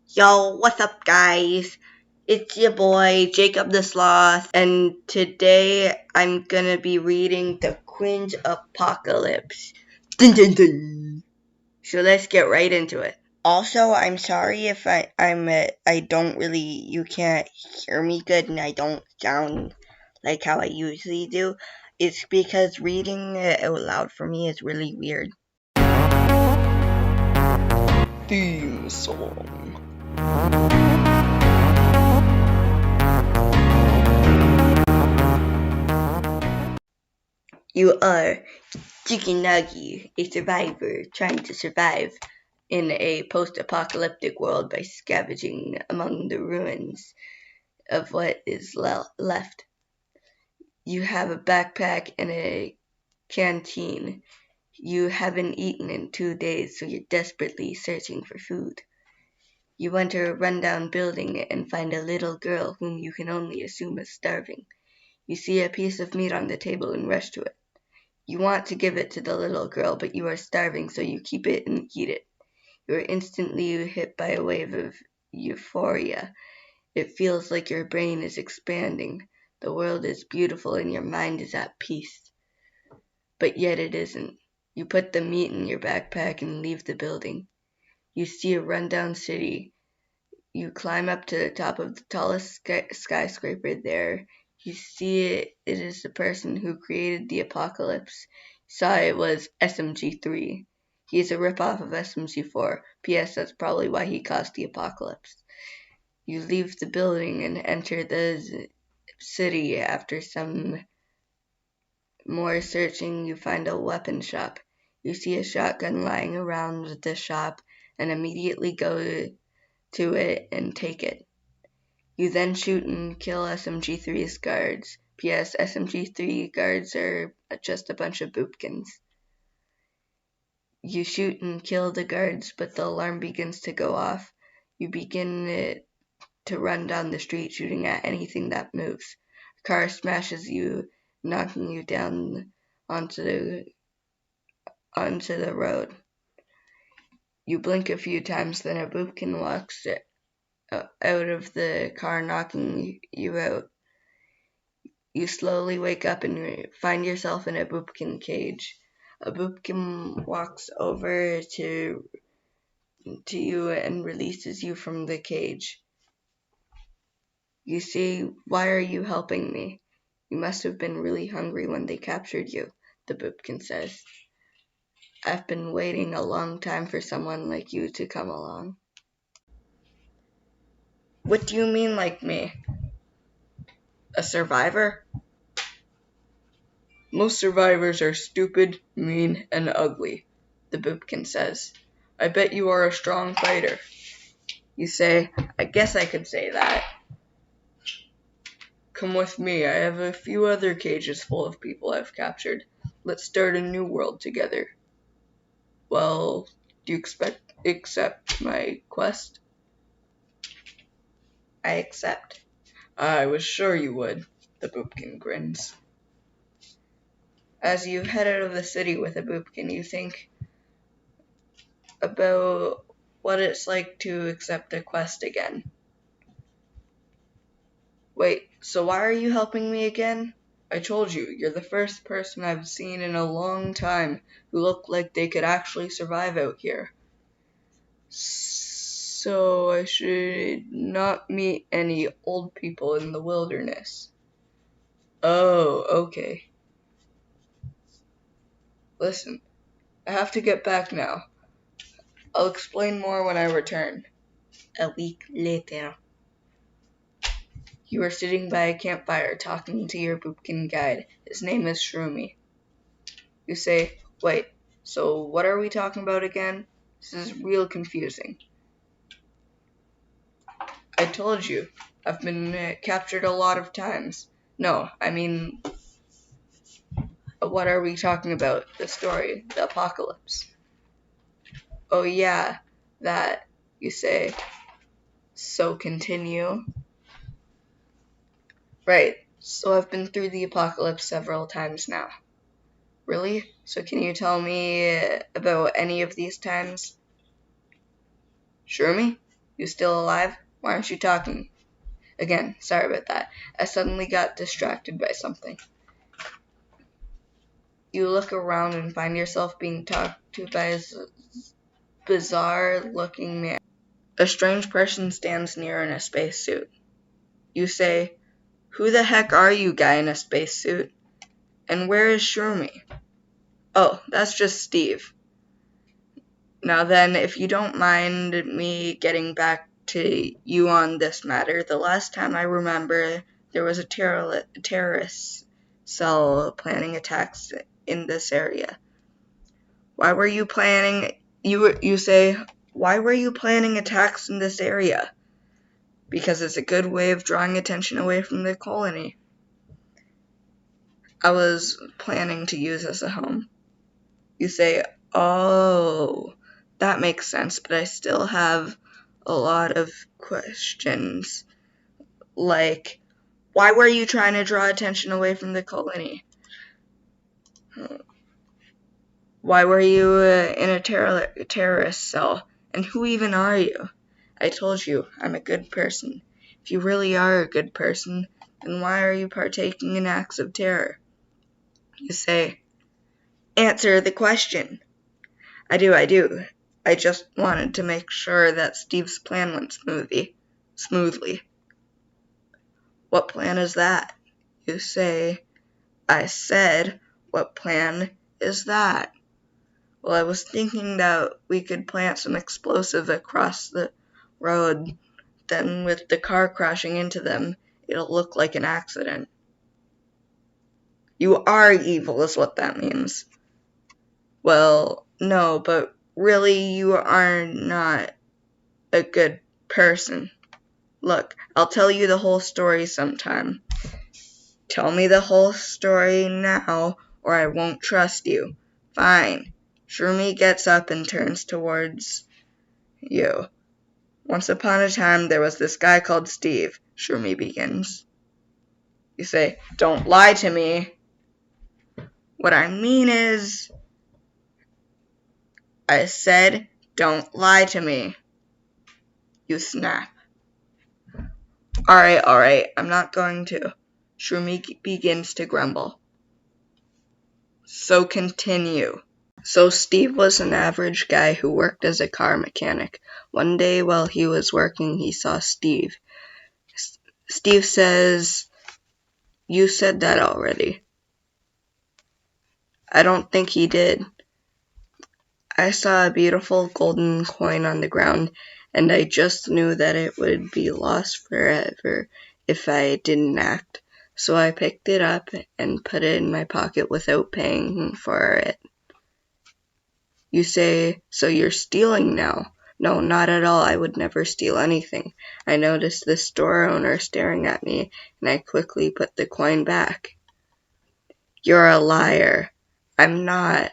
Yo, what's up, guys? It's your boy, Jacob the Sloth, and today I'm gonna be reading the Cringe Apocalypse. Dun dun dun! So let's get right into it. Also, I'm sorry if I don't really, you can't hear me good and I don't sound like how I usually do. It's because reading it out loud for me is really weird. Theme song. You are Chikinagi, a survivor trying to survive in a post-apocalyptic world by scavenging among the ruins of what is left. You have a backpack and a canteen. You haven't eaten in 2 days, so you're desperately searching for food. You enter a rundown building and find a little girl whom you can only assume is starving. You see a piece of meat on the table and rush to it. You want to give it to the little girl, but you are starving, so you keep it and eat it. You are instantly hit by a wave of euphoria. It feels like your brain is expanding. The world is beautiful and your mind is at peace. But yet it isn't. You put the meat in your backpack and leave the building. You see a rundown city. You climb up to the top of the tallest skyscraper there. You see it is the person who created the apocalypse. Saw it was SMG3. He is a ripoff of SMG4. P.S. That's probably why he caused the apocalypse. You leave the building and enter the city. After some more searching, you find a weapon shop. You see a shotgun lying around the shop and immediately go to it and take it. You then shoot and kill SMG3's guards. P.S. SMG3 guards are just a bunch of boopkins. You shoot and kill the guards, but the alarm begins to go off. You begin to run down the street, shooting at anything that moves. A car smashes you, knocking you down onto the road. You blink a few times, then a boopkin walks out of the car, knocking you out. You slowly wake up and find yourself in a boopkin cage. A boopkin walks over to you and releases you from the cage. You say, "Why are you helping me? You must have been really hungry when they captured you," the boopkin says. "I've been waiting a long time for someone like you to come along." "What do you mean like me? A survivor?" "Most survivors are stupid, mean, and ugly," the boopkin says. "I bet you are a strong fighter." You say, "I guess I could say that." "Come with me. I have a few other cages full of people I've captured. Let's start a new world together." "Well, do you accept my quest?" "I accept." "I was sure you would," the boopkin grins. As you head out of the city with a boopkin, you think about what it's like to accept a quest again. "Wait, so why are you helping me again?" "I told you, you're the first person I've seen in a long time who looked like they could actually survive out here. So I should not meet any old people in the wilderness." "Oh, okay. Listen, I have to get back now. I'll explain more when I return." A week later. You are sitting by a campfire talking to your boopkin guide. His name is Shroomy. You say, "Wait, so what are we talking about again? This is real confusing." "I told you, I've been captured a lot of times." "No, I mean, what are we talking about? The story, the apocalypse." "Oh yeah, that," you say. So continue. "Right, so I've been through the apocalypse several times now." "Really? So can you tell me about any of these times?" "Sure me?" You still alive? Why aren't you talking? Again, sorry about that. I suddenly got distracted by something. You look around and find yourself being talked to by a bizarre-looking man. A strange person stands near in a spacesuit. You say, "Who the heck are you, guy in a spacesuit? And where is Shroomy?" "Oh, that's just Steve." Now then, if you don't mind me getting back to you on this matter, the last time I remember, there was a terrorist cell planning attacks in this area. Why were you planning, you say, why were you planning attacks in this area? Because it's a good way of drawing attention away from the colony. I was planning to use as a home. You say, oh, that makes sense, but I still have a lot of questions. Like, why were you trying to draw attention away from the colony? Why were you in a terrorist cell? And who even are you? I told you, I'm a good person. If you really are a good person, then why are you partaking in acts of terror? You say, answer the question. I do. I just wanted to make sure that Steve's plan went smoothly. What plan is that? You say, I said, what plan is that? Well, I was thinking that we could plant some explosive across the road, then with the car crashing into them, it'll look like an accident. You are evil is what that means. Well, no, but really you are not a good person. Look, I'll tell you the whole story sometime. Tell me the whole story now, or I won't trust you. Fine. Shroomy gets up and turns towards you. Once upon a time, there was this guy called Steve. Shroomy begins. You say, don't lie to me. What I mean is, I said, don't lie to me. You snap. Alright, I'm not going to. Shroomy begins to grumble. So continue. So Steve was an average guy who worked as a car mechanic. One day while he was working, he saw Steve. Steve says, you said that already. I don't think he did. I saw a beautiful golden coin on the ground, and I just knew that it would be lost forever if I didn't act. So I picked it up and put it in my pocket without paying for it. You say, so you're stealing now? No, not at all. I would never steal anything. I noticed the store owner staring at me, and I quickly put the coin back. You're a liar. I'm not.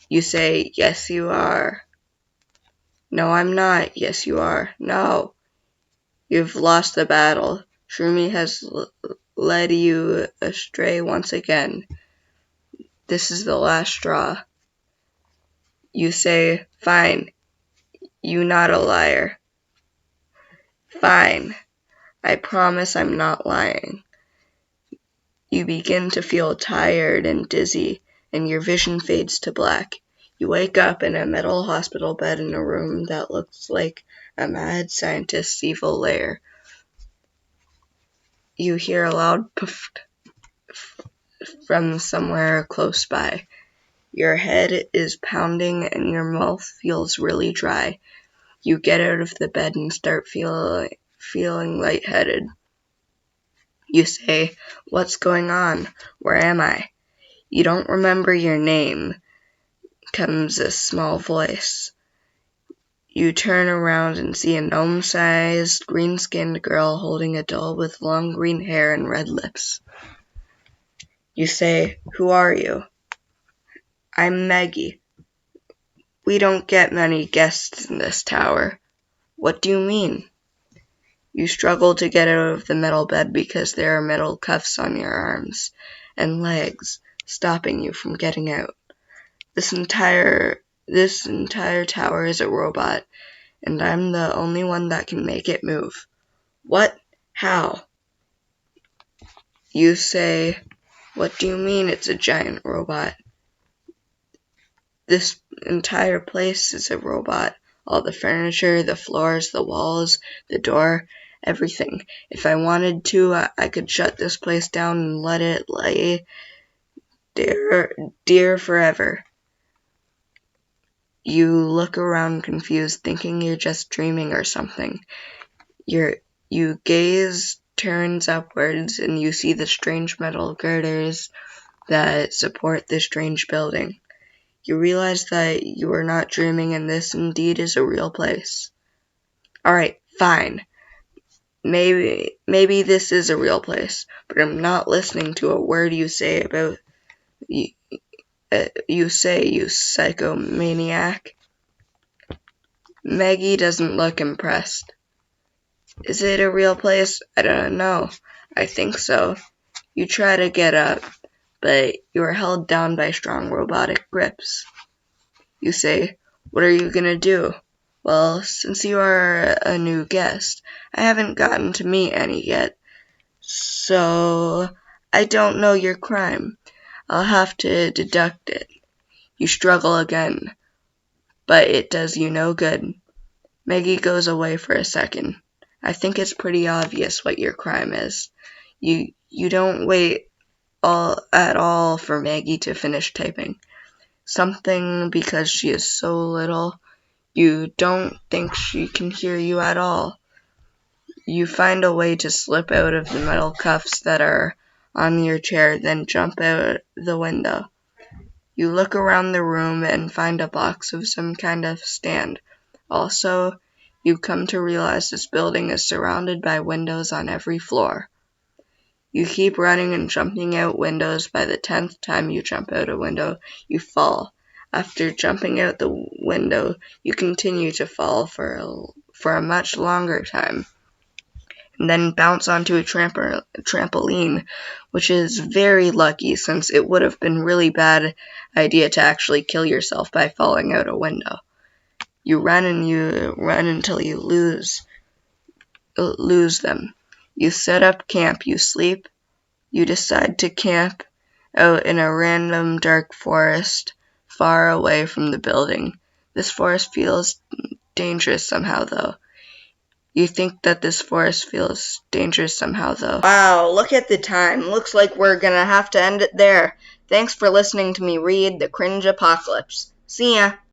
You say, yes, you are. No, I'm not. Yes, you are. No. You've lost the battle. Shroomy has led you astray once again. This is the last straw. You say, fine. You not a liar. Fine. I promise I'm not lying. You begin to feel tired and dizzy, and your vision fades to black. You wake up in a metal hospital bed in a room that looks like a mad scientist's evil lair. You hear a loud poof from somewhere close by. Your head is pounding and your mouth feels really dry. You get out of the bed and start feeling lightheaded. You say, what's going on? Where am I? You don't remember your name, comes a small voice. You turn around and see a gnome-sized, green-skinned girl holding a doll with long green hair and red lips. You say, who are you? I'm Maggie. We don't get many guests in this tower. What do you mean? You struggle to get out of the metal bed because there are metal cuffs on your arms and legs, stopping you from getting out. This entire tower is a robot, and I'm the only one that can make it move. What? How? You say, what do you mean it's a giant robot? This entire place is a robot. All the furniture, the floors, the walls, the door, everything. If I wanted to, I could shut this place down and let it lay dear forever. You look around confused, thinking you're just dreaming or something. You gaze turns upwards, and you see the strange metal girders that support the strange building. You realize that you are not dreaming and this indeed is a real place. Alright, fine. Maybe this is a real place, but I'm not listening to a word you say about you, you psychomaniac. Maggie doesn't look impressed. Is it a real place? I don't know. I think so. You try to get up, but you are held down by strong robotic grips. You say, what are you gonna do? Well, since you are a new guest, I haven't gotten to meet any yet, so I don't know your crime. I'll have to deduct it. You struggle again, but it does you no good. Maggie goes away for a second. I think it's pretty obvious what your crime is. You don't wait at all for Maggie to finish typing. Something because she is so little, you don't think she can hear you at all. You find a way to slip out of the metal cuffs that are on your chair, then jump out the window. You look around the room and find a box of some kind of stand. Also, you come to realize this building is surrounded by windows on every floor. You keep running and jumping out windows. By the 10th time you jump out a window, you fall. After jumping out the window, you continue to fall for a much longer time, and then bounce onto a trampoline, which is very lucky since it would have been a really bad idea to actually kill yourself by falling out a window. You run until you lose them. You set up camp, you sleep. You decide to camp out in a random dark forest far away from the building. This forest feels dangerous somehow, though. You think that this forest feels dangerous somehow, though. Wow, look at the time. Looks like we're gonna have to end it there. Thanks for listening to me read The Cringe Apocalypse. See ya.